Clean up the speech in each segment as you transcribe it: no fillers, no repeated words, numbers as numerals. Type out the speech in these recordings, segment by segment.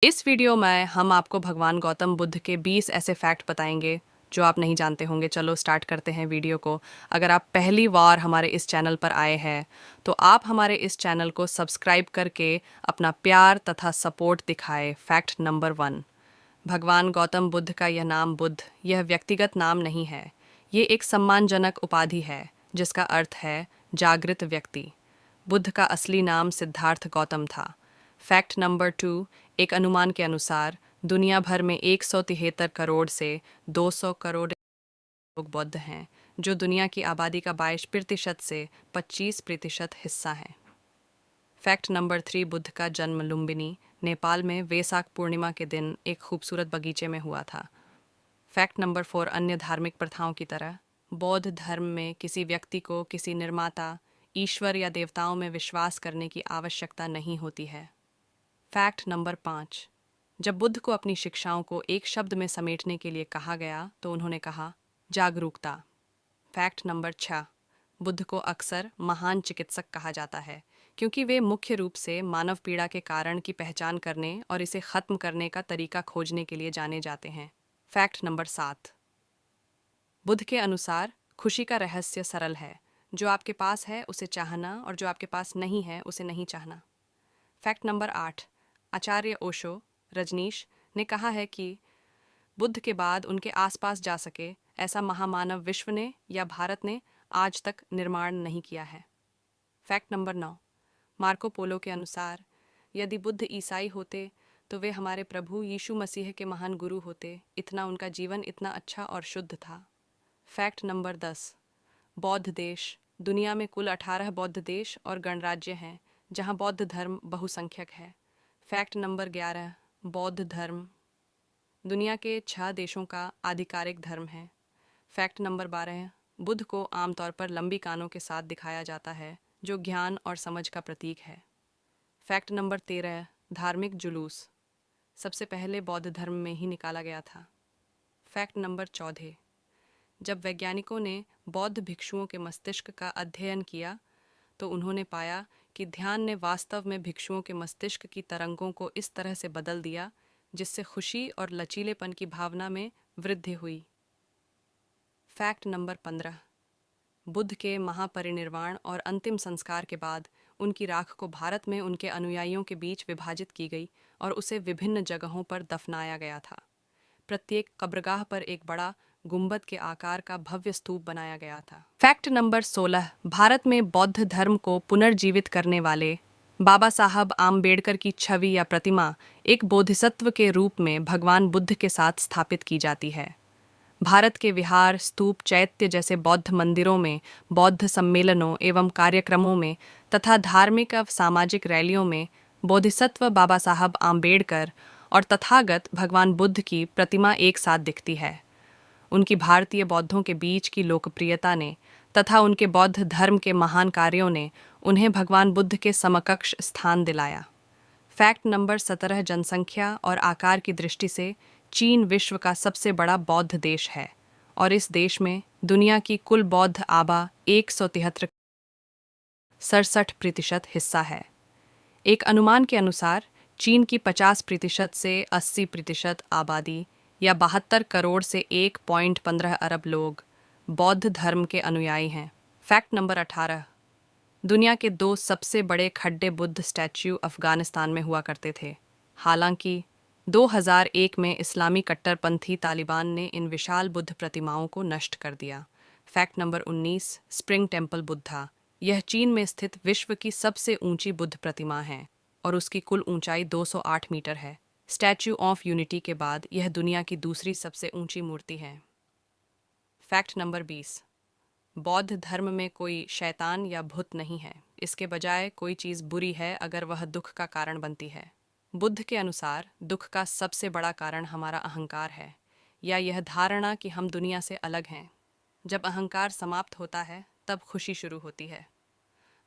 इस वीडियो में हम आपको भगवान गौतम बुद्ध के 20 ऐसे फैक्ट बताएंगे जो आप नहीं जानते होंगे। चलो स्टार्ट करते हैं वीडियो को। अगर आप पहली बार हमारे इस चैनल पर आए हैं तो आप हमारे इस चैनल को सब्सक्राइब करके अपना प्यार तथा सपोर्ट दिखाएं। Fact number 1। भगवान गौतम बुद्ध का यह नाम बुद्ध यह व्यक्तिगत नाम नहीं है। ये एक सम्मानजनक उपाधि है जिसका अर्थ है जागृत व्यक्ति। बुद्ध का असली नाम सिद्धार्थ गौतम था। Fact number 2। एक अनुमान के अनुसार दुनिया भर में 173 करोड़ से 200 करोड़ लोग बौद्ध हैं, जो दुनिया की आबादी का 22% से 25% हिस्सा हैं। Fact number 3। बुद्ध का जन्म लुम्बिनी, नेपाल में वेसाक पूर्णिमा के दिन एक खूबसूरत बगीचे में हुआ था। Fact number 4। अन्य धार्मिक प्रथाओं की तरह बौद्ध धर्म में किसी व्यक्ति को किसी निर्माता, ईश्वर या देवताओं में विश्वास करने की आवश्यकता नहीं होती है। Fact number 5। जब बुद्ध को अपनी शिक्षाओं को एक शब्द में समेटने के लिए कहा गया तो उन्होंने कहा जागरूकता। Fact number 6। बुद्ध को अक्सर महान चिकित्सक कहा जाता है क्योंकि वे मुख्य रूप से मानव पीड़ा के कारण की पहचान करने और इसे खत्म करने का तरीका खोजने के लिए जाने जाते हैं। Fact number 7। बुद्ध के अनुसार खुशी का रहस्य सरल है। जो आपके पास है उसे चाहना और जो आपके पास नहीं है उसे नहीं चाहना। Fact number 8। आचार्य ओशो रजनीश ने कहा है कि बुद्ध के बाद उनके आसपास जा सके ऐसा महामानव विश्व ने या भारत ने आज तक निर्माण नहीं किया है। Fact number 9। मार्को पोलो के अनुसार यदि बुद्ध ईसाई होते तो वे हमारे प्रभु यीशु मसीह के महान गुरु होते। इतना उनका जीवन इतना अच्छा और शुद्ध था। Fact number 10। बौद्ध देश। दुनिया में कुल 18 बौद्ध देश और गणराज्य हैं जहां बौद्ध धर्म बहुसंख्यक है। Fact number 11। बौद्ध धर्म दुनिया के 6 देशों का आधिकारिक धर्म है। Fact number 12। बुद्ध को आमतौर पर लंबी कानों के साथ दिखाया जाता है जो ज्ञान और समझ का प्रतीक है। Fact number 13। धार्मिक जुलूस सबसे पहले बौद्ध धर्म में ही निकाला गया था। Fact number 14। जब वैज्ञानिकों ने बौद्ध भिक्षुओं के मस्तिष्क का अध्ययन किया तो उन्होंने पाया कि ध्यान ने वास्तव में भिक्षुओं के मस्तिष्क की तरंगों को इस तरह से बदल दिया जिससे खुशी और लचीलेपन की भावना में वृद्धि हुई। Fact number 15। बुद्ध के महापरिनिर्वाण और अंतिम संस्कार के बाद उनकी राख को भारत में उनके अनुयायियों के बीच विभाजित की गई और उसे विभिन्न जगहों पर दफनाया गया था। प्रत्येक कब्रगाह पर एक बड़ा गुंबद के आकार का भव्य स्तूप बनाया गया था। Fact number 16। भारत में बौद्ध धर्म को पुनर्जीवित करने वाले बाबा साहब आम्बेडकर की छवि या प्रतिमा एक बोधिसत्व के रूप में भगवान बुद्ध के साथ स्थापित की जाती है। भारत के विहार, स्तूप, चैत्य जैसे बौद्ध मंदिरों में बौद्ध सम्मेलनों एवं कार्यक्रमों में तथा धार्मिक व सामाजिक रैलियों में बोधिसत्व बाबा साहब आम्बेडकर और तथागत भगवान बुद्ध की प्रतिमा एक साथ दिखती है। उनकी भारतीय बौद्धों के बीच की लोकप्रियता ने तथा उनके बौद्ध धर्म के महान कार्यों ने उन्हें भगवान बुद्ध के समकक्ष स्थान दिलाया। Fact number 17। जनसंख्या और आकार की दृष्टि से चीन विश्व का सबसे बड़ा बौद्ध देश है और इस देश में दुनिया की कुल बौद्ध आबा 173.67% हिस्सा है। एक अनुमान के अनुसार चीन की 50% से 80% आबादी या 72 करोड़ से 1.15 अरब लोग बौद्ध धर्म के अनुयायी हैं। Fact number 18। दुनिया के 2 सबसे बड़े खड्डे बुद्ध स्टैच्यू अफगानिस्तान में हुआ करते थे। हालांकि 2001 में इस्लामी कट्टरपंथी तालिबान ने इन विशाल बुद्ध प्रतिमाओं को नष्ट कर दिया। Fact number 19। Spring temple Buddha यह चीन में स्थित विश्व की सबसे ऊंची बुद्ध प्रतिमा है और उसकी कुल ऊंचाई 208 मीटर है। स्टैच्यू ऑफ यूनिटी के बाद यह दुनिया की दूसरी सबसे ऊंची मूर्ति है। Fact number 20। बौद्ध धर्म में कोई शैतान या भूत नहीं है। इसके बजाय कोई चीज़ बुरी है अगर वह दुख का कारण बनती है। बुद्ध के अनुसार दुख का सबसे बड़ा कारण हमारा अहंकार है या यह धारणा कि हम दुनिया से अलग हैं। जब अहंकार समाप्त होता है तब खुशी शुरू होती है।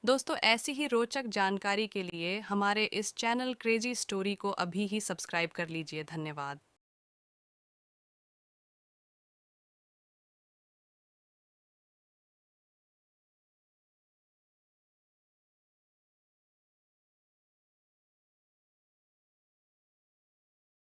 दोस्तों, ऐसी ही रोचक जानकारी के लिए हमारे इस चैनल क्रेजी स्टोरी को अभी ही सब्सक्राइब कर लीजिए। धन्यवाद।